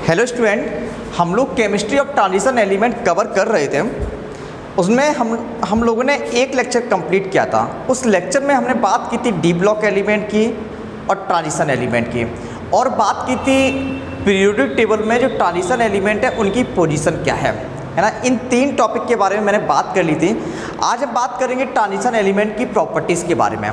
Hello student, हम लोग chemistry of transition element cover कर रहे थे। उसमें हम लोगों ने एक लेक्चर कंप्लीट किया था। उस लेक्चर में हमने बात की थी डी ब्लॉक एलिमेंट की और ट्रांजिशन एलिमेंट की, और बात की थी पीरियोडिक टेबल में जो ट्रांजिशन एलिमेंट है उनकी पोजीशन क्या है ना। इन तीन टॉपिक के बारे में मैंने बात कर ली थी। आज हम बात करेंगे ट्रांजिशन एलिमेंट की प्रॉपर्टीज़ के बारे में।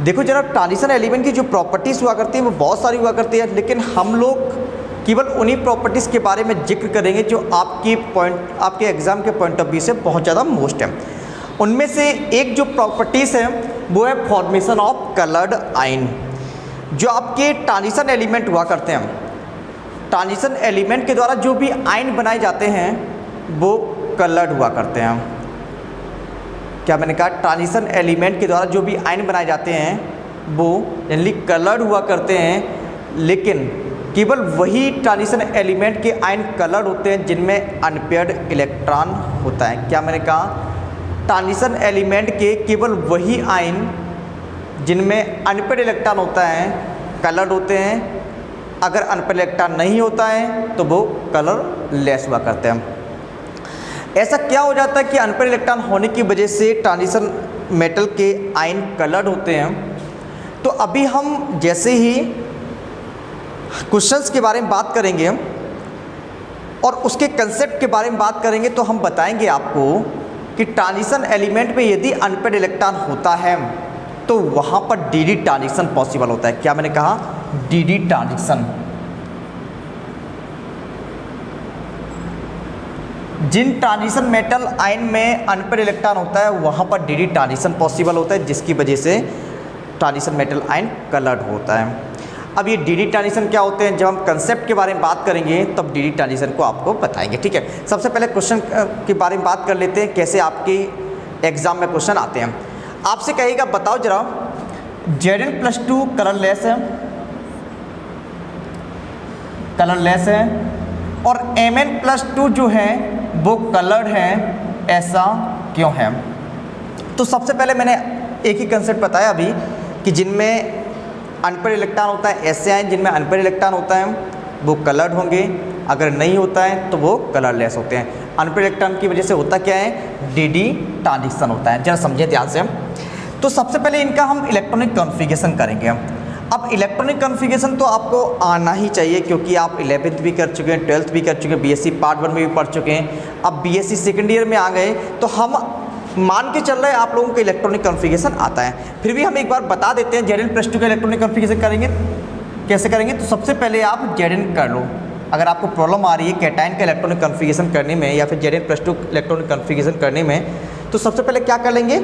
देखो जरा, ट्रांजिशन एलिमेंट की जो प्रॉपर्टीज़ हुआ करती है वो बहुत सारी हुआ करती है, लेकिन हम लोग केवल उन्हीं प्रॉपर्टीज़ के बारे में जिक्र करेंगे जो आपके एग्ज़ाम के पॉइंट ऑफ व्यू से बहुत ज़्यादा मोस्ट है। उनमें से एक जो प्रॉपर्टीज़ है वो है फॉर्मेशन ऑफ कलर्ड आयन। जो आपके ट्रांजिशन एलिमेंट हुआ करते हैं, ट्रांजिशन एलिमेंट के द्वारा जो भी आयन बनाए जाते हैं वो कलर्ड हुआ करते हैं। क्या मैंने कहा? ट्रांजिशन एलिमेंट के द्वारा जो भी आयन बनाए जाते हैं वो जनरली कलर्ड हुआ करते हैं, लेकिन केवल वही ट्रांजिशन एलिमेंट के आयन कलर्ड होते हैं जिनमें अनपेयर्ड इलेक्ट्रॉन होता है। क्या मैंने कहा? ट्रांजिशन एलिमेंट के केवल वही आयन जिनमें अनपेयर्ड इलेक्ट्रॉन होता है कलर्ड होते हैं। अगर अनपेयर्ड इलेक्ट्रॉन नहीं होता है तो वो कलरलेस हुआ करते हैं। ऐसा क्या हो जाता है कि अनपेयर्ड इलेक्ट्रॉन होने की वजह से ट्रांजिशन मेटल के आयन कलर्ड होते हैं? तो अभी हम जैसे ही क्वेश्चंस के बारे में बात करेंगे और उसके कंसेप्ट के बारे में बात करेंगे तो हम बताएंगे आपको कि ट्रांजिशन एलिमेंट में यदि अनपेयर्ड इलेक्ट्रॉन होता है तो वहाँ पर डी ट्रांजिशन पॉसिबल होता है। क्या मैंने कहा? D transition. जिन ट्रांजिशन मेटल आयन में अनपेयर्ड इलेक्ट्रॉन होता है वहाँ पर डी ट्रांजिशन पॉसिबल होता है, जिसकी वजह से ट्रांजिशन मेटल आयन कलर्ड होता है। अब ये डी ट्रांजिशन क्या होते हैं, जब हम कंसेप्ट के बारे में बात करेंगे तब डी ट्रांजिशन को आपको बताएंगे। ठीक है, सबसे पहले क्वेश्चन के बारे में बात कर लेते हैं, कैसे आपके एग्जाम में क्वेश्चन आते हैं। आपसे कहेगा बताओ जरा, Zn+2 कलरलेस है, कलरलेस है, और Mn+2 जो है वो कलर्ड है, ऐसा क्यों है? तो सबसे पहले मैंने एक ही कंसेप्ट बताया अभी कि जिनमें अनपेयर्ड इलेक्ट्रॉन होता है ऐसे आयन जिनमें अनपेयर्ड इलेक्ट्रॉन होता है वो कलर्ड होंगे, अगर नहीं होता है तो वो कलरलेस होते हैं। अनपेयर्ड इलेक्ट्रॉन की वजह से होता क्या है? डी ट्रांजिशन होता है। जरा समझे ध्यान से। तो सबसे पहले इनका हम इलेक्ट्रॉनिक कॉन्फ़िगरेशन करेंगे। अब इलेक्ट्रॉनिक कॉन्फ़िगरेशन तो आपको आना ही चाहिए क्योंकि आप 11th भी कर चुके हैं, 12th भी कर चुके हैं, बीएससी पार्ट 1 में भी पढ़ चुके हैं, अब बीएससी सेकेंड ईयर में आ गए तो हम मान के चल रहे हैं आप लोगों को इलेक्ट्रॉनिक कॉन्फ़िगरेशन आता है। फिर भी हम एक बार बता देते हैं Zn+2 का इलेक्ट्रॉनिक कॉन्फ़िगरेशन करेंगे कैसे करेंगे। तो सबसे पहले आप Zn कर लो। अगर आपको प्रॉब्लम आ रही है कैटायन का इलेक्ट्रॉनिक कॉन्फ़िगरेशन करने में या फिर Zn+2 इलेक्ट्रॉनिक कॉन्फ़िगरेशन करने में, तो सबसे पहले क्या कर लेंगे?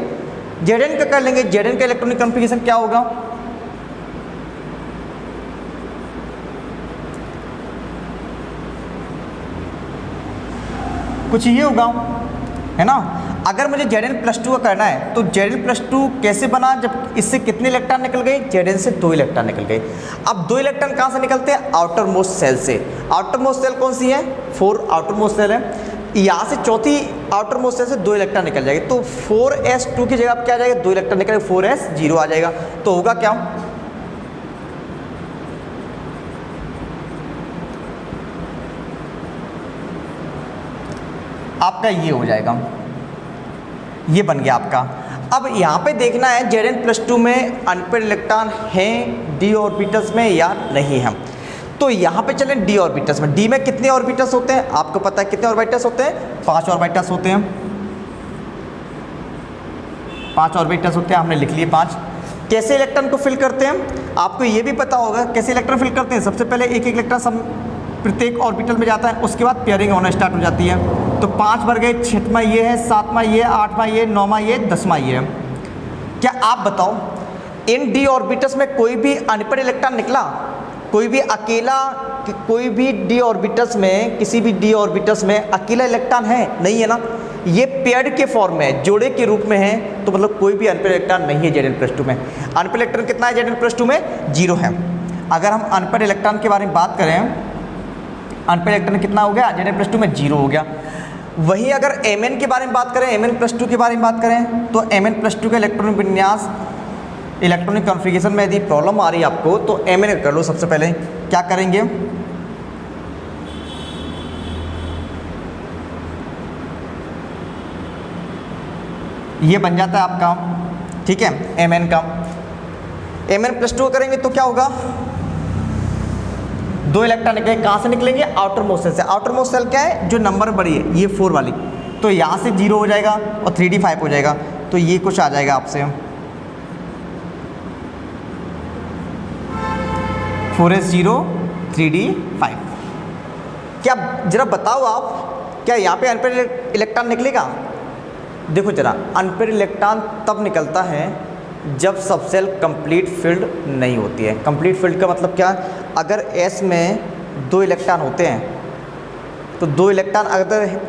Zn का कर लेंगे। Zn का इलेक्ट्रॉनिक कॉन्फ़िगरेशन क्या होगा? कुछ ये होगा, है ना। अगर मुझे Zn+2 का करना है तो Zn+2 कैसे बना? जब इससे कितने इलेक्ट्रॉन निकल गए? Zn से 2 इलेक्ट्रॉन निकल गए। अब 2 इलेक्ट्रॉन कहाँ से निकलते हैं? आउटर मोस्ट सेल से। आउटर मोस्ट सेल कौन सी है? 4 आउटर मोस्ट सेल है। यहाँ से चौथी आउटर मोस्ट सेल से 2 इलेक्ट्रॉन निकल जाएंगे, तो 4s2 की जगह अब क्या आ जाएगा? 2 इलेक्ट्रॉन निकलेगा, 4s0 आ जाएगा। तो होगा क्या? आपका ये हो जाएगा, ये बन गया आपका। अब यहाँ पे देखना है Zn+2 में अनपेयर्ड इलेक्ट्रॉन हैं डी ऑर्बिटल्स में या नहीं है। तो यहाँ पे चलें डी ऑर्बिटल्स में। डी में कितने ऑर्बिटल्स होते हैं? आपको पता है कितने ऑर्बिटल्स होते हैं? 5 ऑर्बिटल्स होते हैं। 5 ऑर्बिटल्स होते हैं, हमने लिख लिए 5। कैसे इलेक्ट्रॉन को फिल करते हैं? आपको ये भी पता होगा कैसे इलेक्ट्रॉन फिल करते हैं। सबसे पहले एक एक इलेक्ट्रॉन सब प्रत्येक ऑर्बिटल में जाता है, उसके बाद पेयरिंग होना स्टार्ट हो जाती है। तो 5 भर गए, 6वां ये है, 7वां ये, 8वां ये, 9वां ये, 10वां ये। क्या आप बताओ इन डी ऑर्बिटल्स में कोई भी अनपेयर्ड इलेक्ट्रॉन निकला? कोई भी अकेला, कोई भी डी ऑर्बिटल्स में, किसी भी डी ऑर्बिटल्स में अकेला इलेक्ट्रॉन है? नहीं है ना। ये पेयर्ड के फॉर्म में, जोड़े के रूप में है, तो मतलब कोई भी अनपेयर्ड इलेक्ट्रॉन नहीं है Zn+2 में। अनपेयर्ड इलेक्ट्रॉन कितना है Zn+2 में? 0 है। अगर हम अनपेयर्ड इलेक्ट्रॉन के बारे में बात करें, अनपेयर्ड इलेक्ट्रॉन कितना हो गया? Zn+2 में 0 हो गया। वहीं अगर Mn के बारे में बात करें, Mn+2 के बारे में बात करें, तो Mn+2 का इलेक्ट्रॉनिक विन्यास इलेक्ट्रॉनिक कॉन्फ़िगरेशन में यदि प्रॉब्लम आ रही है आपको तो Mn कर लो। सबसे पहले क्या करेंगे? ये बन जाता है आपका, ठीक है, Mn का। Mn+2 करेंगे तो क्या होगा, 2 इलेक्ट्रॉन निकलेंगे। कहाँ से निकलेंगे, आउटर मोस्ट सेल से। आउटर मोस्ट सेल क्या है, जो नंबर बड़ी है, ये 4 वाली, तो यहाँ से 0 हो जाएगा और 3d 5 हो जाएगा, तो ये कुछ आ जाएगा आपसे 4s 0 3d 5। क्या जरा बताओ आप, क्या यहाँ पे अनपेयर्ड इलेक्ट्रॉन निकलेगा? देखो जरा, अनपेयर्ड इलेक्ट्रॉन तब निकलता है जब सब सेल कंप्लीट फिल्ड नहीं होती है। कंप्लीट फिल्ड का मतलब क्या, अगर S में 2 इलेक्ट्रॉन होते हैं तो 2 इलेक्ट्रॉन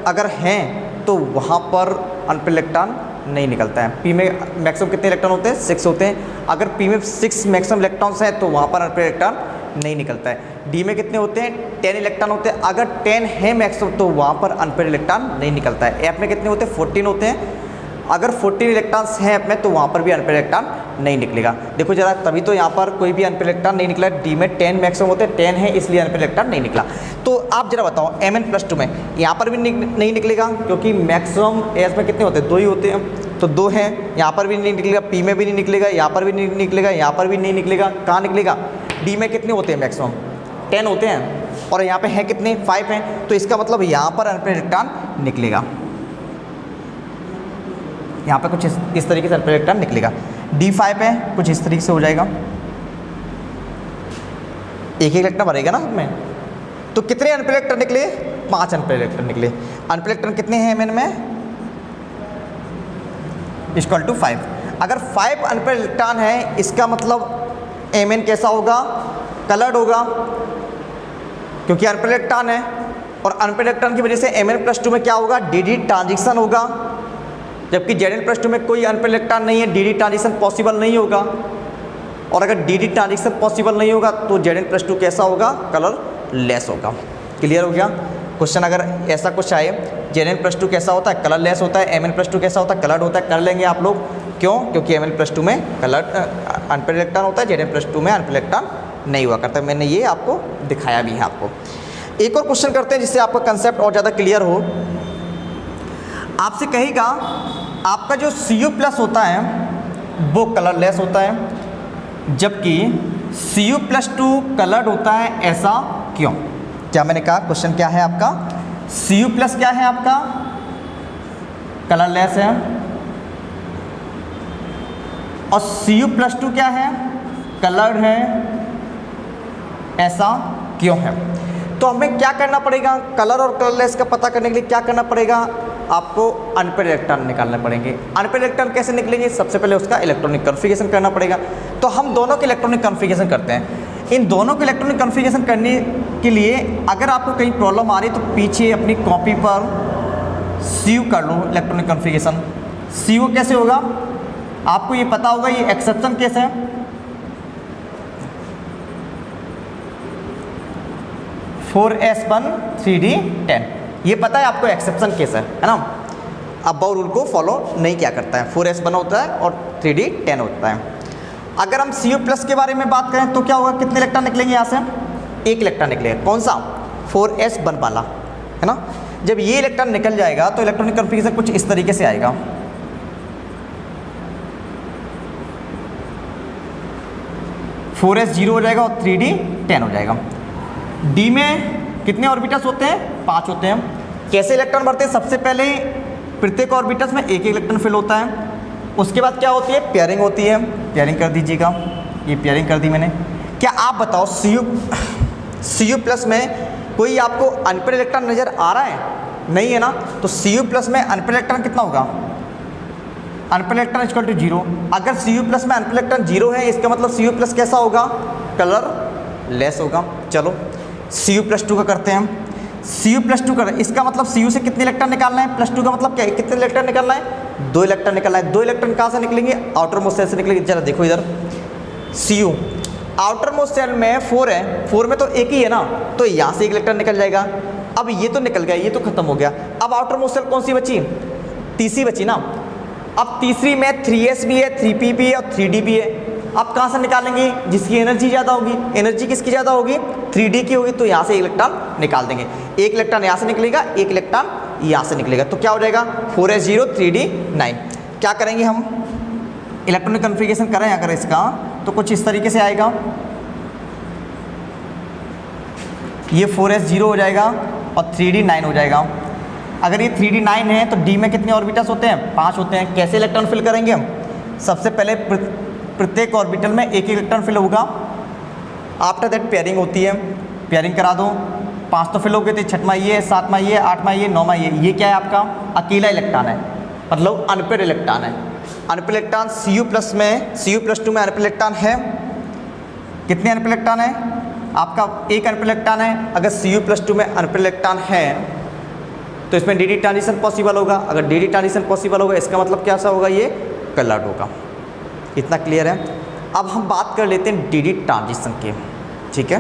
अगर हैं तो वहाँ पर अनपेयर्ड इलेक्ट्रॉन नहीं निकलता है। P में मैक्सिमम कितने इलेक्ट्रॉन होते हैं, 6 होते हैं। अगर P में 6 मैक्सिमम इलेक्ट्रॉन्स हैं तो वहाँ पर अनपेयर्ड इलेक्ट्रॉन नहीं निकलता है। D में कितने होते हैं, 10 इलेक्ट्रॉन होते हैं। अगर 10 है मैक्सिमम तो वहाँ पर अनपेयर्ड इलेक्ट्रॉन नहीं निकलता है। F में कितने होते हैं, 14 होते हैं। अगर 14 इलेक्ट्रॉन्स हैं F में तो वहाँ पर भी अनपेयर्ड इलेक्ट्रॉन नहीं निकलेगा। देखो जरा, तभी तो यहाँ पर कोई भी अनपेयर्ड इलेक्ट्रॉन नहीं निकला। D में 10 मैक्सिमम होते हैं, 10 है इसलिए अनपेयर्ड इलेक्ट्रॉन नहीं निकला। तो आप जरा बताओ, Mn+2 में यहाँ पर भी नहीं निकलेगा, क्योंकि मैक्सिमम S में कितने होते हैं, 2 ही होते हैं, तो 2 हैं। यहाँ पर भी नहीं निकलेगा, P में भी नहीं निकलेगा, यहाँ पर भी नहीं निकलेगा, यहाँ पर भी नहीं निकलेगा। कहाँ निकलेगा, D में कितने होते हैं, मैक्सिमम 10 होते हैं, और यहाँ पे हैं कितने, 5 हैं, तो इसका मतलब यहाँ पर अनपेयर्ड इलेक्ट्रॉन निकलेगा। यहाँ पे कुछ इस तरीके से अनपेयर्ड इलेक्ट्रॉन निकलेगा। D5 है, कुछ इस तरीके से हो जाएगा, एक ही इलेक्ट्रॉन भरेगा ना उसमें। तो कितने अनपेयर्ड इलेक्ट्रॉन निकले, 5 अनपेयर्ड इलेक्ट्रॉन निकले। अनपेयर्ड इलेक्ट्रॉन कितने हैं Mn में, = 5। अगर 5 अनपेयर्ड इलेक्ट्रॉन है, इसका मतलब Mn कैसा होगा, कलर्ड होगा, क्योंकि अनपेयर्ड इलेक्ट्रॉन है। और अनपेयर्ड इलेक्ट्रॉन की वजह से Mn+2 में क्या होगा, dd ट्रांजिशन होगा, जबकि Zn+2 में कोई अनपेयर्ड इलेक्ट्रॉन नहीं है, dd ट्रांजिशन पॉसिबल नहीं होगा। और अगर dd ट्रांजिशन पॉसिबल नहीं होगा तो Zn+2 कैसा होगा, कलर लेस होगा। क्लियर हो गया क्वेश्चन? अगर ऐसा कुछ आए, Zn+2 कैसा होता है, कलर लेस होता है, Mn+2 कैसा होता है, कलर्ड होता है, कर लेंगे आप लोग। क्यों, क्योंकि Mn+2 में कलर अनपेयर्ड इलेक्ट्रॉन होता है, Zn+2 में अनपेयर्ड इलेक्ट्रॉन नहीं हुआ करता। मैंने ये आपको दिखाया भी है। आपको एक और क्वेश्चन करते हैं जिससे आपका कंसेप्ट और ज़्यादा क्लियर हो। आपसे कहेगा, आपका जो Cu+ होता है वो कलरलेस होता है, जबकि Cu+2 कलर्ड होता है, ऐसा क्यों? क्या मैंने कहा, क्वेश्चन क्या है आपका, Cu+ क्या है आपका, कलरलेस है, और Cu+2 क्या है, कलर्ड है, ऐसा क्यों है? तो हमें क्या करना पड़ेगा, कलर और कलरलेस का पता करने के लिए क्या करना पड़ेगा, आपको अनपेयर्ड इलेक्ट्रॉन निकालने पड़ेंगे। अनपेयर्ड इलेक्ट्रॉन कैसे निकलेंगे, सबसे पहले उसका इलेक्ट्रॉनिक कन्फिगरेशन करना पड़ेगा। तो हम दोनों के इलेक्ट्रॉनिक कन्फिगरेशन करते हैं। इन दोनों के इलेक्ट्रॉनिक कन्फिगरेशन करने के लिए अगर आपको कहीं प्रॉब्लम आ रही है तो पीछे अपनी कॉपी पर Cu कर लो इलेक्ट्रॉनिक कन्फिगरेशन। Cu कैसे होगा, आपको ये पता होगा, ये एक्सेप्शन केस है। फोर S1 3D 10, ये पता है आपको, एक्सेप्शन केस है ना। अब बाउ रूल को फॉलो नहीं किया करता है। 4S1 होता है और 3D 10 होता है। अगर हम Cu+ के बारे में बात करें तो क्या होगा, कितने इलेक्ट्रॉन निकलेंगे यहाँ से, 1 इलेक्ट्रॉन निकलेगा। कौन सा, 4S1 वाला, है ना। जब ये इलेक्ट्रॉन निकल जाएगा तो इलेक्ट्रॉनिक कन्फिगरेशन कुछ इस तरीके से आएगा। फोर S 0 हो जाएगा और 3D 10 हो जाएगा। D में कितने ऑर्बिटल्स होते हैं, 5 होते हैं। कैसे इलेक्ट्रॉन बढ़ते हैं, सबसे पहले प्रत्येक ऑर्बिटल्स में एक इलेक्ट्रॉन फिल होता है। उसके बाद क्या होती है, पेयरिंग होती है। पेयरिंग कर दीजिएगा, ये पेयरिंग कर दी मैंने। क्या आप बताओ, Cu+ में कोई आपको अनपेयर्ड इलेक्ट्रॉन नज़र आ रहा है, नहीं है ना। तो Cu+ में अनपेयर्ड इलेक्ट्रॉन कितना होगा, अनपेयर्ड इलेक्ट्रॉन = 0। अगर Cu+ में अनपेयर्ड इलेक्ट्रॉन 0 है, इसका मतलब Cu+ कैसा होगा, कलर लेस होगा। चलो Cu+2 का करते हैं। Cu+2 कर, इसका मतलब Cu से कितने इलेक्ट्रॉन निकालना है, +2 का मतलब क्या है, कितने इलेक्ट्रॉन निकालना है, 2 इलेक्ट्रॉन निकालना है। 2 इलेक्ट्रॉन कहाँ से निकलेंगे, आउटर मोस्ट सेल से निकलेंगे। जरा देखो इधर, Cu आउटर मोस्ट सेल में 4 है, 4 में तो एक ही है ना, तो यहाँ से 1 इलेक्ट्रॉन निकल जाएगा। अब ये तो निकल गया, ये तो खत्म हो गया। अब आउटर मोस्ट सेल कौन सी बची, तीसरी बची ना। अब तीसरी में 3S भी है, 3P भी है और 3D भी है। अब कहाँ से निकालेंगे, जिसकी एनर्जी ज़्यादा होगी। एनर्जी किसकी ज़्यादा होगी, 3D की होगी, तो यहाँ से 1 इलेक्ट्रॉन निकाल देंगे। 1 इलेक्ट्रॉन यहाँ से निकलेगा, 1 इलेक्ट्रॉन यहाँ से निकलेगा, तो क्या हो जाएगा, 4S 0 3D 9। क्या करेंगे हम, इलेक्ट्रॉनिक कन्फिग्रेशन करें अगर इसका तो कुछ इस तरीके से आएगा, ये 4s 0 हो जाएगा और 3d 9 हो जाएगा। अगर ये 3d 9 है तो d में कितने ऑर्बिटल्स होते हैं, 5 होते हैं। कैसे इलेक्ट्रॉन फिल करेंगे हम, सबसे पहले प्रत्येक ऑर्बिटल में एक इलेक्ट्रॉन फिल होगा, आफ्टर दैट पेयरिंग होती है, पेयरिंग करा दो, 5 तो फिल हो गए थे, 6वां ये, 7वां ये, 8वां ये, 9वां ये क्या है आपका अकेला इलेक्ट्रॉन है, मतलब अनपेड इलेक्ट्रॉन है। अनपेड इलेक्ट्रॉन Cu+2 में अनपेड इलेक्ट्रॉन है, कितने अनपेड इलेक्ट्रॉन है आपका, एक अनपेड इलेक्ट्रॉन है। अगर Cu+2 में अनपेड इलेक्ट्रॉन है तो इसमें डी ट्रांजिशन पॉसिबल होगा। अगर डी ट्रांजिशन पॉसिबल होगा इसका मतलब क्या सा होगा, ये कलर्ड होगा। इतना क्लियर है। अब हम बात कर लेते हैं डी ट्रांजिशन की, ठीक है।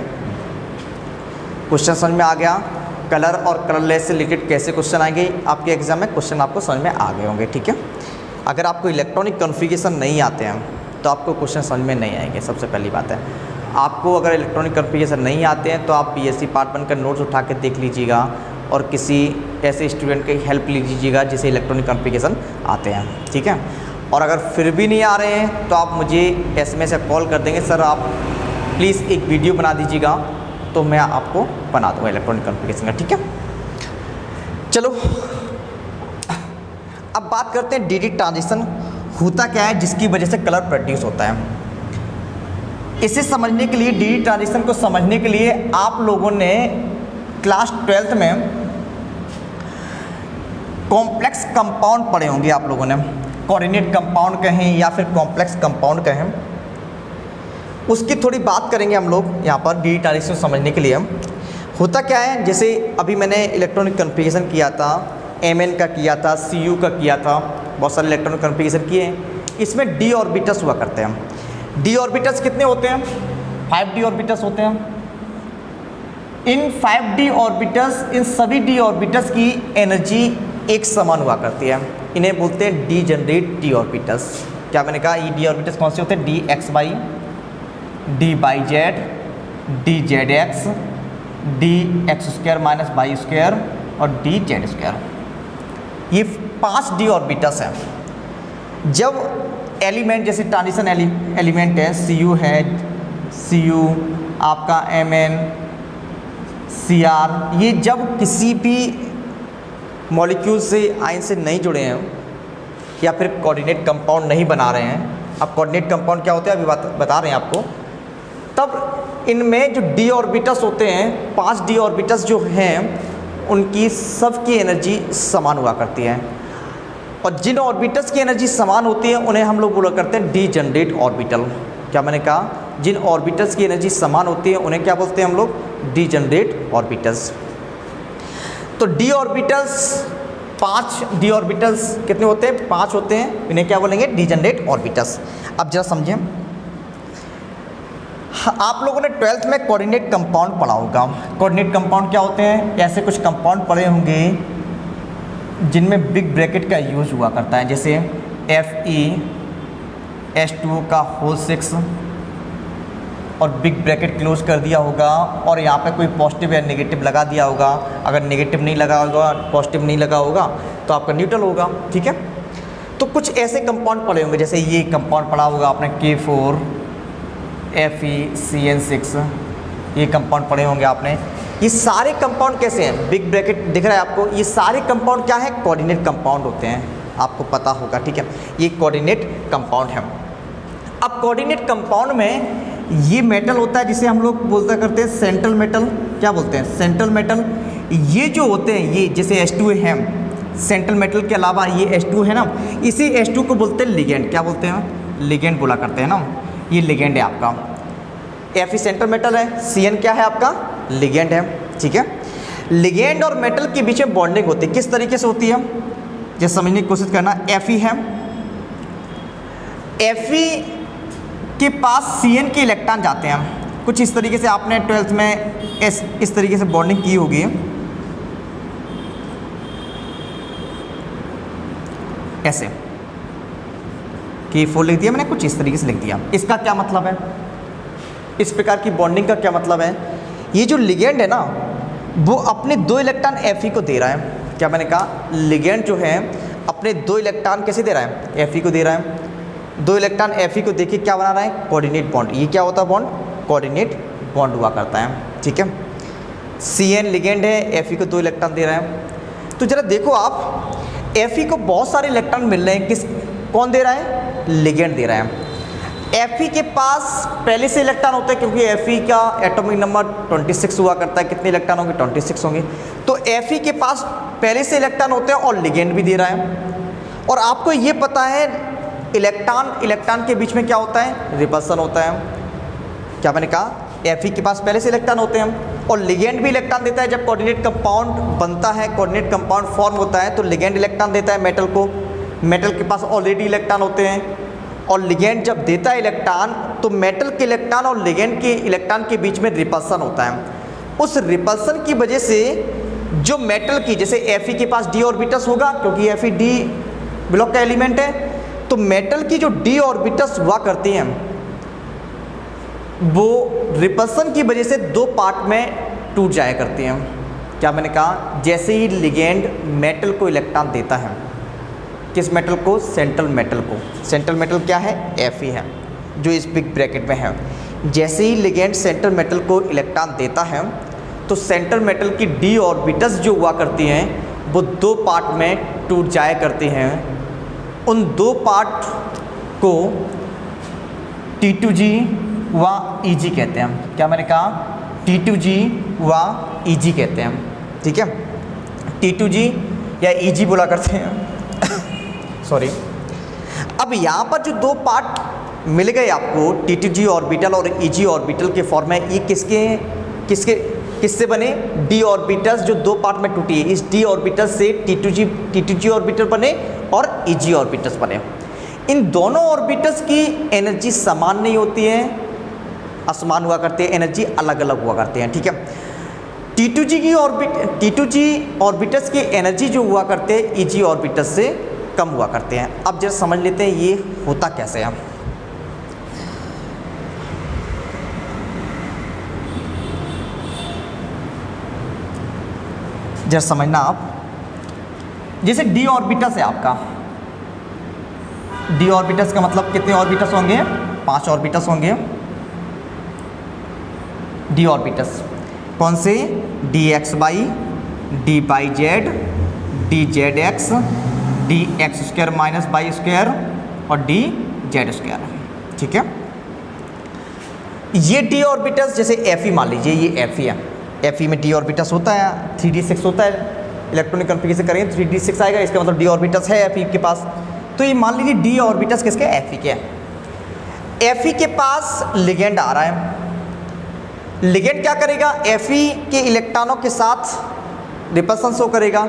क्वेश्चन समझ में आ गया, कलर और कलरलेस से रिलेटेड कैसे क्वेश्चन आएंगे आपके एग्जाम में, क्वेश्चन आपको समझ में आ गए होंगे, ठीक है। अगर आपको इलेक्ट्रॉनिक कॉन्फ़िगरेशन नहीं आते हैं तो आपको क्वेश्चन समझ में नहीं आएंगे। सबसे पहली बात है, आपको अगर इलेक्ट्रॉनिक कॉन्फ़िगरेशन नहीं आते हैं तो आप पीएससी पार्ट 1 का नोट्स उठा के देख लीजिएगा और किसी ऐसे स्टूडेंट की हेल्प लीजिएगा जिसे इलेक्ट्रॉनिक कॉन्फ़िगरेशन आते हैं, ठीक है। और अगर फिर भी नहीं आ रहे हैं तो आप मुझे SMS या कॉल कर देंगे, सर आप प्लीज़ एक वीडियो बना दीजिएगा, तो मैं आपको बना दूँगा इलेक्ट्रॉनिक कॉन्फ़िगरेशन का, ठीक है। चलो अब बात करते हैं डी ट्रांजिशन होता क्या है, जिसकी वजह से कलर प्रोड्यूस होता है। इसे समझने के लिए, डी ट्रांजिशन को समझने के लिए आप लोगों ने क्लास 12th में कॉम्प्लेक्स कंपाउंड पढ़े होंगे आप लोगों ने, कोऑर्डिनेट कंपाउंड कहें या फिर कॉम्प्लेक्स कंपाउंड कहें, उसकी थोड़ी बात करेंगे हम लोग यहाँ पर डी ट्रांजिशन समझने के लिए। होता क्या है, जैसे अभी मैंने इलेक्ट्रॉनिक कॉन्फ़िगरेशन किया था, Mn का किया था, Cu का किया था, बहुत सारे इलेक्ट्रॉनिक कॉन्फ़िगरेशन किए हैं। इसमें डी ऑर्बिटल्स हुआ करते हैं। डी ऑर्बिटल्स कितने होते हैं, 5d ऑर्बिटल्स होते हैं। इन 5d ऑर्बिटल्स, इन सभी डी ऑर्बिटल्स की एनर्जी एक समान हुआ करती है, इन्हें बोलते हैं डी जनरेट डी ऑर्बिटल्स। क्या मैंने कहा, ये डी ऑर्बिटल्स कौन से होते हैं, dxy, dy/z, dz(x), dx² - y² और dz²। ये 5 डी ऑर्बिटल्स हैं। जब एलिमेंट जैसे ट्रांजिशन एलिमेंट है, Cu है, Cu आपका Mn, Cr, ये जब किसी भी मॉलिक्यूल से आयन से नहीं जुड़े हैं या फिर कोऑर्डिनेट कंपाउंड नहीं बना रहे हैं, अब कोऑर्डिनेट कंपाउंड क्या होते हैं अभी बता रहे हैं आपको, तब इनमें जो डी ऑर्बिटल्स होते हैं, 5 डी ऑर्बिटल्स जो हैं उनकी सबकी एनर्जी समान हुआ करती है। और जिन ऑर्बिटल्स की एनर्जी समान होती है उन्हें हम लोग बोला करते हैं डी जनरेट ऑर्बिटल। क्या मैंने कहा, जिन ऑर्बिटल्स की एनर्जी समान होती है उन्हें क्या बोलते हैं हम लोग, डी जनरेट ऑर्बिटल्स। तो डी ऑर्बिटल्स 5 डी ऑर्बिटल्स कितने होते हैं, 5 होते हैं, इन्हें क्या बोलेंगे, डी जनरेट ऑर्बिटल्स। अब जरा समझें, आप लोगों ने 12th में कोऑर्डिनेट कंपाउंड पढ़ा होगा। कोऑर्डिनेट कंपाउंड क्या होते हैं, ऐसे कुछ कंपाउंड पढ़े होंगे जिनमें बिग ब्रैकेट का यूज़ हुआ करता है, जैसे FeS2 का होल 6 और बिग ब्रैकेट क्लोज कर दिया होगा और यहाँ पे कोई पॉजिटिव या नेगेटिव लगा दिया होगा। अगर नेगेटिव नहीं लगा होगा, पॉजिटिव नहीं लगा होगा तो आपका न्यूट्रल होगा, ठीक है। तो कुछ ऐसे कंपाउंड पढ़े होंगे, जैसे ये कंपाउंड पढ़ा होगा आपने K4 FeCN6, ये कंपाउंड पढ़े होंगे आपने। ये सारे कंपाउंड कैसे हैं, बिग ब्रैकेट दिख रहा है आपको, ये सारे कंपाउंड क्या है, कोऑर्डिनेट कंपाउंड होते हैं, आपको पता होगा, ठीक है। ये कोऑर्डिनेट कंपाउंड है। अब कोऑर्डिनेट कंपाउंड में ये मेटल होता है जिसे हम लोग बोलता करते हैं सेंट्रल मेटल। क्या बोलते हैं, सेंट्रल मेटल। ये जो होते हैं, ये जैसे H2 है, सेंट्रल मेटल के अलावा ये H2 है ना, इसी H2 को बोलते हैं लिगेंड। क्या बोलते हैं, लिगेंड बोला करते हैं ना, ये लिगेंड है आपका। Fe सेंट्रल मेटल है, Cn क्या है आपका, लिगेंड है, ठीक है। लिगेंड और मेटल के बीच में बॉन्डिंग होती है, किस तरीके से होती है, जैसे समझने की कोशिश करना। Fe है, Fe के पास Cn के इलेक्ट्रॉन जाते हैं, कुछ इस तरीके से आपने 12th में इस तरीके से बॉन्डिंग की होगी, ऐसे K4 लिख दिया मैंने, कुछ इस तरीके से लिख दिया। इसका क्या मतलब है, इस प्रकार की बॉन्डिंग का क्या मतलब है, ये जो लिगेंड है ना वो अपने 2 इलेक्ट्रॉन Fe को दे रहा है। क्या मैंने कहा, लिगेंड जो है अपने 2 इलेक्ट्रॉन कैसे दे रहा है, Fe को दे रहा है। 2 इलेक्ट्रॉन Fe को देके क्या बना रहा है, कोऑर्डिनेट बॉन्ड। ये क्या होता है बॉन्ड, कोऑर्डिनेट बॉन्ड हुआ करता है, ठीक है। Cn लिगेंड है, Fe को 2 इलेक्ट्रॉन दे रहा है। तो जरा देखो आप, Fe को बहुत सारे इलेक्ट्रॉन मिल रहे हैं, कौन दे रहा है, लिगेंड दे रहा है। Fe के पास पहले से इलेक्ट्रॉन होते हैं, क्योंकि Fe का एटॉमिक नंबर 26 हुआ करता है। कितने इलेक्ट्रॉन होंगे, 26 होंगे। तो Fe के पास पहले से इलेक्ट्रॉन होते हैं और लिगेंड भी दे रहा है। और आपको ये पता है इलेक्ट्रॉन के बीच में क्या होता है, रिपल्सन होता है। क्या मैंने कहा, Fe के पास पहले से इलेक्ट्रॉन होते हैं और लिगेंड भी इलेक्ट्रॉन देता है। जब कोऑर्डिनेट कंपाउंड बनता है, कोऑर्डिनेट कंपाउंड फॉर्म होता है, तो लिगेंड इलेक्ट्रॉन देता है मेटल को। मेटल के पास ऑलरेडी इलेक्ट्रॉन होते हैं और लिगेंड जब देता है इलेक्ट्रॉन, तो मेटल के इलेक्ट्रॉन और लिगेंड के इलेक्ट्रॉन के बीच में रिपल्सन होता है। उस रिपल्सन की वजह से जो मेटल की, जैसे Fe के पास d ऑर्बिटस होगा, क्योंकि Fe d ब्लॉक का एलिमेंट है, तो मेटल की जो d ऑर्बिटस हुआ करती हैं, वो रिपल्सन की वजह से 2 पार्ट में टूट जाया करती हैं। क्या मैंने कहा, जैसे ही लिगेंड मेटल को इलेक्ट्रॉन देता है, किस मेटल को, सेंट्रल मेटल को। सेंट्रल मेटल क्या है, Fe है, जो इस बिग ब्रैकेट में है। जैसे ही लिगेंड सेंट्रल मेटल को इलेक्ट्रॉन देता है, तो सेंट्रल मेटल की d ऑर्बिटस जो हुआ करती हैं, वो 2 पार्ट में टूट जाया करती हैं। उन 2 पार्ट को T2g व Eg कहते हैं। क्या मैंने कहा, T2g व Eg कहते हैं, ठीक है। T2g या Eg बोला करते हैं सॉरी। अब यहाँ पर जो 2 पार्ट मिल गए आपको, T2g ऑर्बिटल और Eg ऑर्बिटल के फॉर्म में, ये किससे बने, d ऑर्बिटल्स जो 2 पार्ट में टूटी है, इस d ऑर्बिटल से T2g ऑर्बिटल बने और Eg ऑर्बिटल्स बने। इन दोनों ऑर्बिटल्स की एनर्जी समान नहीं होती है, असमान हुआ करती है, एनर्जी अलग अलग हुआ करती है, ठीक है। T2g ऑर्बिटल्स की एनर्जी जो हुआ करते हैं, Eg ऑर्बिटल्स से कम हुआ करते हैं। अब जरा समझ लेते हैं ये होता कैसे है। जरा समझना आप, जैसे d ऑर्बिटस है आपका, d ऑर्बिटस का मतलब कितने ऑर्बिटस होंगे, 5 ऑर्बिटस होंगे। d ऑर्बिटस कौन से, dx by d by Z, D Z x, D x square minus by square और डी जेड स्क्वायर, ठीक है। ये d ऑर्बिटस, जैसे Fe मान लीजिए, ये Fe है, Fe में d ऑर्बिटस होता है, 3d6 होता है। इलेक्ट्रॉनिक कन्फिगरेशन करेंगे 3d6 आएगा, इसका मतलब d ऑर्बिटस है Fe के पास। तो ये मान लीजिए d ऑर्बिटस किसके, Fe के है। Fe के पास लिगेंड आ रहा है। लिगेंड क्या करेगा, Fe के इलेक्ट्रॉनों के साथ रिपल्सन शो करेगा।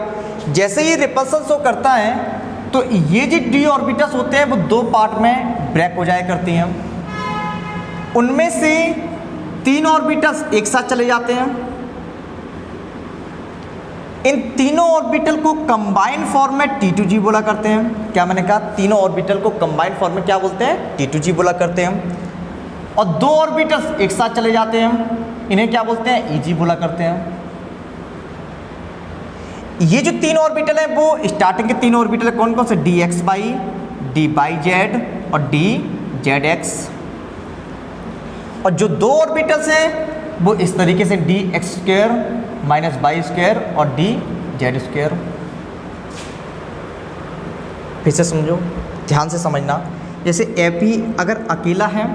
जैसे ही रिपल्सन शो करता है, तो ये जो d ऑर्बिटस होते हैं, वो 2 पार्ट में ब्रेक हो जाया करती हैं। उनमें से 3 ऑर्बिटल्स एक साथ चले जाते हैं। इन तीनों ऑर्बिटल को कंबाइंड फॉर्म में T2g बोला करते हैं। क्या मैंने कहा, तीनों ऑर्बिटल को कंबाइंड फॉर्म में क्या बोलते हैं, T2g बोला करते हैं। और 2 ऑर्बिटल्स एक साथ चले जाते हैं, इन्हें क्या बोलते हैं, Eg बोला करते हैं। ये जो 3 ऑर्बिटल हैं, वो स्टार्टिंग के 3 ऑर्बिटल कौन कौन से, dx by d by Z और d जेड एक्स। और जो 2 ऑर्बिटल्स हैं, वो इस तरीके से dx square minus by square और d जेड स्क्वायर। फिर से समझो, ध्यान से समझना। जैसे Fe अगर अकेला है,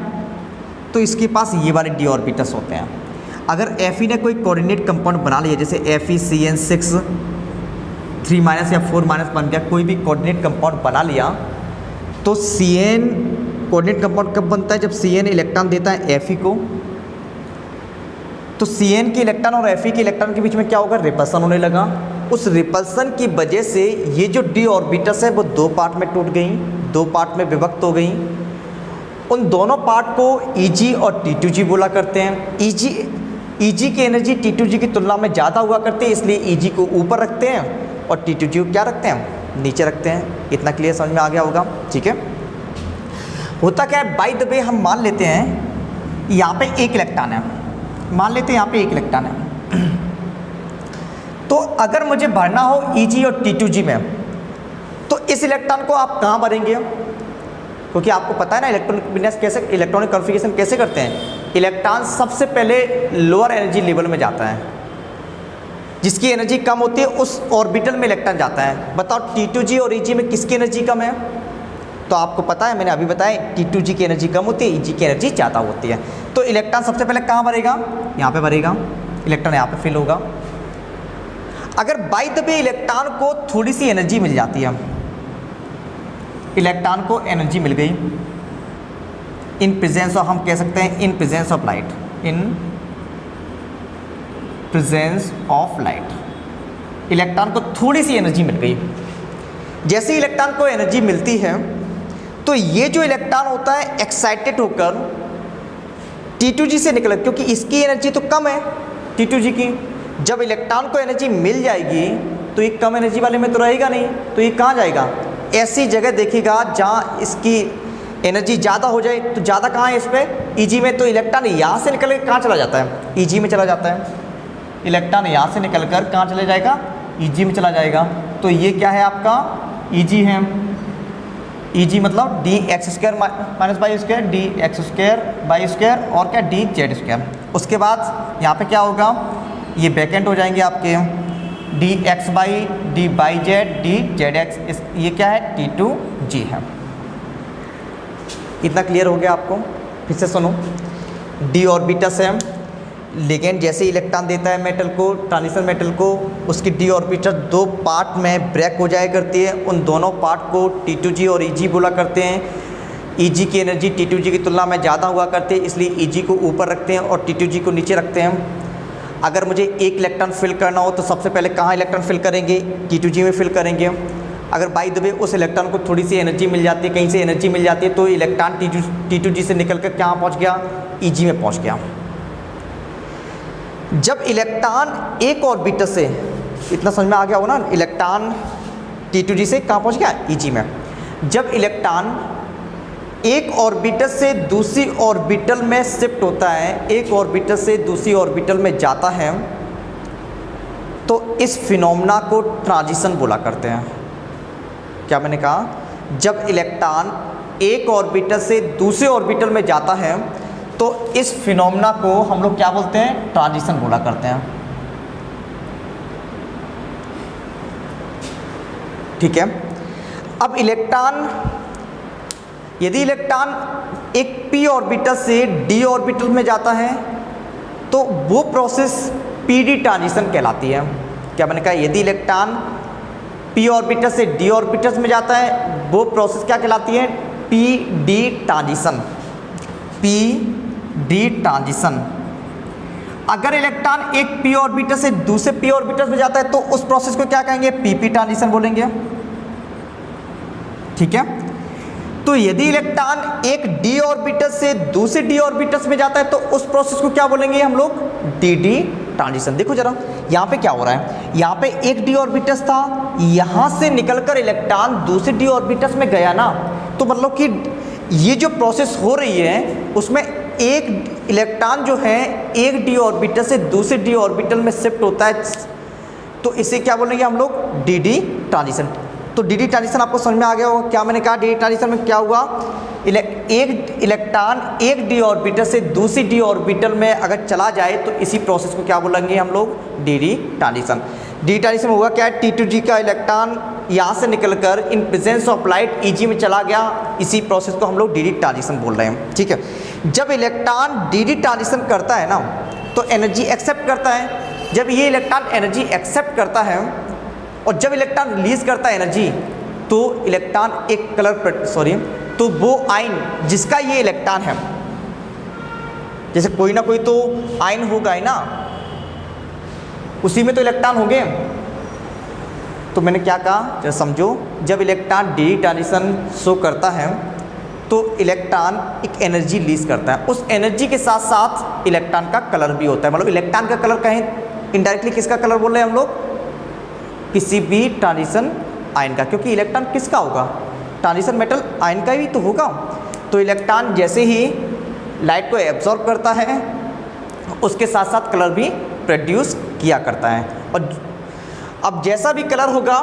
तो इसके पास ये वाले d ऑर्बिटल्स होते हैं। अगर Fe ने कोई कोऑर्डिनेट कंपाउंड बना लिया, जैसे FeCN6 3 माइनस या 4 माइनस बन गया, कोई भी कोऑर्डिनेट कंपाउंड बना लिया, तो Cn कोऑर्डिनेट कंपाउंड कब बनता है, जब Cn इलेक्ट्रॉन देता है Fe को। तो Cn के इलेक्ट्रॉन और Fe के इलेक्ट्रॉन के बीच में क्या होगा, रिपल्सन होने लगा। उस रिपल्सन की वजह से ये जो d ऑर्बिटस है, वो 2 पार्ट में टूट गई, 2 पार्ट में विभक्त हो गई। उन दोनों पार्ट को Eg और T2g बोला करते हैं। Eg की एनर्जी T2g की तुलना में ज़्यादा हुआ करती है, इसलिए Eg को ऊपर रखते हैं और T2g को क्या रखते हैं, नीचे रखते हैं। इतना क्लियर समझ में आ गया होगा, ठीक है। होता क्या है, बाय द वे हम मान लेते हैं यहाँ पे 1 इलेक्ट्रॉन है, मान लेते हैं यहाँ पे 1 इलेक्ट्रॉन है। तो अगर मुझे भरना हो Eg और T2g में, तो तो इस इलेक्ट्रॉन को आप कहाँ भरेंगे? क्योंकि आपको पता है ना इलेक्ट्रॉनिक विन्यास कैसे, इलेक्ट्रॉनिक कॉन्फ़िगरेशन कैसे करते हैं। इलेक्ट्रॉन सबसे पहले लोअर एनर्जी लेवल में जाता है, जिसकी एनर्जी कम होती है उस ऑर्बिटल में इलेक्ट्रॉन जाता है। बताओ T2G और EG में किसकी एनर्जी कम है? तो आपको पता है, मैंने अभी बताया T2G की एनर्जी कम होती है, EG की एनर्जी ज़्यादा होती है। तो इलेक्ट्रॉन सबसे पहले कहाँ भरेगा? यहाँ पे भरेगा, इलेक्ट्रॉन यहाँ पे फिल होगा। अगर बाय द वे इलेक्ट्रॉन को थोड़ी सी एनर्जी मिल जाती है, इलेक्ट्रॉन को एनर्जी मिल गई इन प्रेजेंस ऑफ, हम कह सकते हैं in presence of light, in presence of light electron को थोड़ी सी एनर्जी मिल गई। जैसे ही इलेक्ट्रॉन को एनर्जी मिलती है तो ये जो इलेक्ट्रॉन होता है एक्साइटेड होकर T2G से निकल, क्योंकि इसकी एनर्जी तो कम है T2G की। जब इलेक्ट्रॉन को एनर्जी मिल जाएगी तो ये कम एनर्जी वाले में तो रहेगा नहीं, तो ये कहाँ जाएगा? ऐसी जगह देखेगा जहाँ इसकी एनर्जी ज़्यादा हो जाए। तो ज़्यादा कहाँ है इस पर? EG में। तो इलेक्ट्रॉन यहाँ से निकल कर कहाँ चला जाता है? EG में चला जाता है। इलेक्ट्रॉन यहाँ से निकल कर कहाँ चले जाएगा? EG में चला जाएगा। तो ये क्या है आपका? EG है। EG मतलब dx² minus by square, dx² by square और क्या dz²। उसके बाद यहाँ पे क्या होगा? ये वैकेंट हो जाएंगे आपके dx by D by Z dz(x), ये क्या है? T2G है। इतना क्लियर हो गया आपको? फिर से सुनो, d ऑर्बिटस है, लेकिन जैसे इलेक्ट्रॉन देता है मेटल को, ट्रांजिशन मेटल को, उसकी d ऑर्बिटस दो पार्ट में ब्रेक हो जाया करती है। उन दोनों पार्ट को T2G और EG बोला करते हैं। EG की एनर्जी T2G की तुलना में ज़्यादा हुआ करती है, इसलिए EG को ऊपर रखते हैं और T2G को नीचे रखते हैं। अगर मुझे एक इलेक्ट्रॉन फिल करना हो तो सबसे पहले कहाँ इलेक्ट्रॉन फिल करेंगे? T2G में फिल करेंगे। अगर बाय द वे उस इलेक्ट्रॉन को थोड़ी सी एनर्जी मिल जाती है, कहीं से एनर्जी मिल जाती है, तो इलेक्ट्रॉन T2G से निकल कर कहाँ पहुँच गया? EG में पहुँच गया। जब इलेक्ट्रॉन एक ऑर्बिटल से, इतना समझ में आ गया हो ना, इलेक्ट्रॉन T2G से कहाँ पहुँच गया? EG में। जब इलेक्ट्रॉन एक ऑर्बिटल से दूसरी ऑर्बिटल में शिफ्ट होता है, एक ऑर्बिटल से दूसरी ऑर्बिटल में जाता है, तो इस फिनोमेना को ट्रांजिशन बोला करते हैं। क्या मैंने कहा? जब इलेक्ट्रॉन एक ऑर्बिटल से दूसरे ऑर्बिटल में जाता है तो इस फिनोमेना को हम लोग क्या बोलते हैं? ट्रांजिशन बोला करते हैं। ठीक है। अब इलेक्ट्रॉन, यदि इलेक्ट्रॉन एक p ऑर्बिटल से d ऑर्बिटल में जाता है तो वो प्रोसेस pd ट्रांजिशन कहलाती है। क्या मैंने कहा? यदि इलेक्ट्रॉन p ऑर्बिटल से d ऑर्बिटल में जाता है वो प्रोसेस क्या कहलाती है? pd transition. pd transition. अगर इलेक्ट्रॉन एक p ऑर्बिटल से दूसरे p ऑर्बिटल में जाता है तो उस प्रोसेस को क्या कहेंगे? pp ट्रांजिशन बोलेंगे। ठीक है। तो यदि इलेक्ट्रॉन एक d ऑर्बिटल से दूसरे d ऑर्बिटल में जाता है तो उस प्रोसेस को क्या बोलेंगे हम लोग? dd transition. देखो जरा यहाँ पे क्या हो रहा है, यहाँ पे एक d ऑर्बिटल था, यहाँ से निकलकर इलेक्ट्रॉन दूसरे d ऑर्बिटल में गया ना, तो मतलब कि ये जो प्रोसेस हो रही है उसमें एक इलेक्ट्रॉन जो है एक d ऑर्बिटल से दूसरे d ऑर्बिटल में शिफ्ट होता है, तो इसे क्या बोलेंगे हम लोग? dd transition. तो dd ट्रांजिशन आपको समझ में आ गया होगा। क्या मैंने कहा? dd ट्रांजिशन में क्या हुआ? एक इलेक्ट्रॉन एक d ऑर्बिटल से दूसरी d ऑर्बिटल में अगर चला जाए तो इसी प्रोसेस को क्या बोलेंगे हम लोग? dd transition. डी ट्रांजिशन होगा क्या है? T2G का इलेक्ट्रॉन यहाँ से निकलकर in presence of light EG में चला गया, इसी प्रोसेस को हम लोग dd ट्रांजिशन बोल रहे हैं। ठीक है। जब इलेक्ट्रॉन dd ट्रांजिशन करता है ना तो एनर्जी एक्सेप्ट करता है। जब ये इलेक्ट्रॉन एनर्जी एक्सेप्ट करता है और जब इलेक्ट्रॉन रिलीज करता है एनर्जी, तो इलेक्ट्रॉन एक कलर तो वो आयन जिसका ये इलेक्ट्रॉन है, जैसे कोई ना कोई तो आयन होगा ही ना, उसी में तो इलेक्ट्रॉन होंगे। तो मैंने क्या कहा? जरा समझो, जब इलेक्ट्रॉन डी ट्रांजिशन शो करता है तो इलेक्ट्रॉन एक एनर्जी रिलीज करता है, उस एनर्जी के साथ साथ इलेक्ट्रॉन का कलर भी होता है। मतलब इलेक्ट्रॉन का कलर कहें इनडायरेक्टली किसका कलर बोल रहे हैं हम लोग? किसी भी ट्रांजिशन आयन का, क्योंकि इलेक्ट्रॉन किसका होगा? ट्रांजिशन मेटल आयन का ही तो होगा। तो इलेक्ट्रॉन जैसे ही लाइट को एब्जॉर्ब करता है उसके साथ साथ कलर भी प्रोड्यूस किया करता है। और अब जैसा भी कलर होगा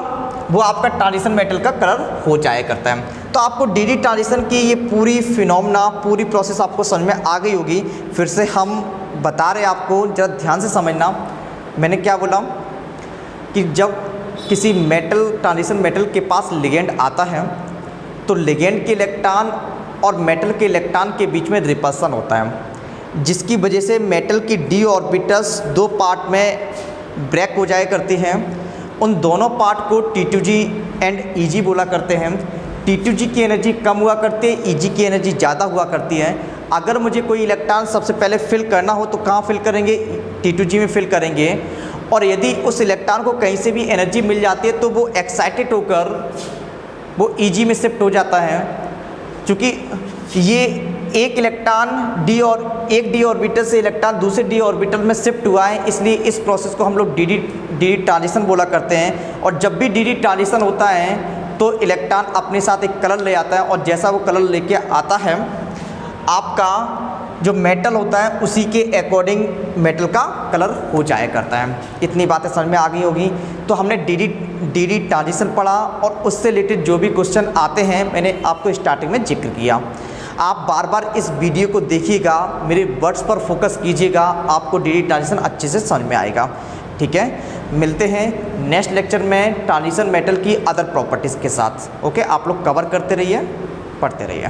वो आपका ट्रांजिशन मेटल का कलर हो जाया करता है। तो आपको डी ट्रांजिशन की ये पूरी फिनोमेना, पूरी प्रोसेस आपको समझ में आ गई होगी। फिर से हम बता रहे हैं आपको, जरा ध्यान से समझना। मैंने क्या बोला कि जब किसी मेटल, ट्रांजिशन मेटल के पास लिगेंड आता है तो लिगेंड के इलेक्ट्रॉन और मेटल के इलेक्ट्रॉन के बीच में रिपल्सन होता है, जिसकी वजह से मेटल की डी ऑर्बिटल्स दो पार्ट में ब्रेक हो जाया करती हैं। उन दोनों पार्ट को T2G एंड EG बोला करते हैं। T2G की एनर्जी कम हुआ करती है, EG की एनर्जी ज़्यादा हुआ करती है। अगर मुझे कोई इलेक्ट्रॉन सबसे पहले फिल करना हो तो कहाँ फिल करेंगे? T2G में फिल करेंगे। और यदि उस इलेक्ट्रॉन को कहीं से भी एनर्जी मिल जाती है तो वो एक्साइटेड होकर वो EG में शिफ्ट हो जाता है। क्योंकि ये एक इलेक्ट्रॉन एक डी ऑर्बिटल से इलेक्ट्रॉन दूसरे डी ऑर्बिटल में शिफ्ट हुआ है, इसलिए इस प्रोसेस को हम लोग डी ट्रांजिशन बोला करते हैं। और जब भी डी ट्रांजिशन होता है तो इलेक्ट्रॉन अपने साथ एक कलर ले आता है, और जैसा वो कलर लेके आता है आपका जो मेटल होता है उसी के अकॉर्डिंग मेटल का कलर हो जाया करता है। इतनी बातें समझ में आ गई होगी। तो हमने डी ट्रांजिशन पढ़ा, और उससे रिलेटेड जो भी क्वेश्चन आते हैं मैंने आपको स्टार्टिंग में जिक्र किया। आप बार बार इस वीडियो को देखिएगा, मेरे वर्ड्स पर फोकस कीजिएगा, आपको डी ट्रांजिशन अच्छे से समझ में आएगा। ठीक है, मिलते हैं नेक्स्ट लेक्चर में ट्रांजिशन मेटल की अदर प्रॉपर्टीज़ के साथ। ओके, आप लोग कवर करते रहिए, पढ़ते रहिए।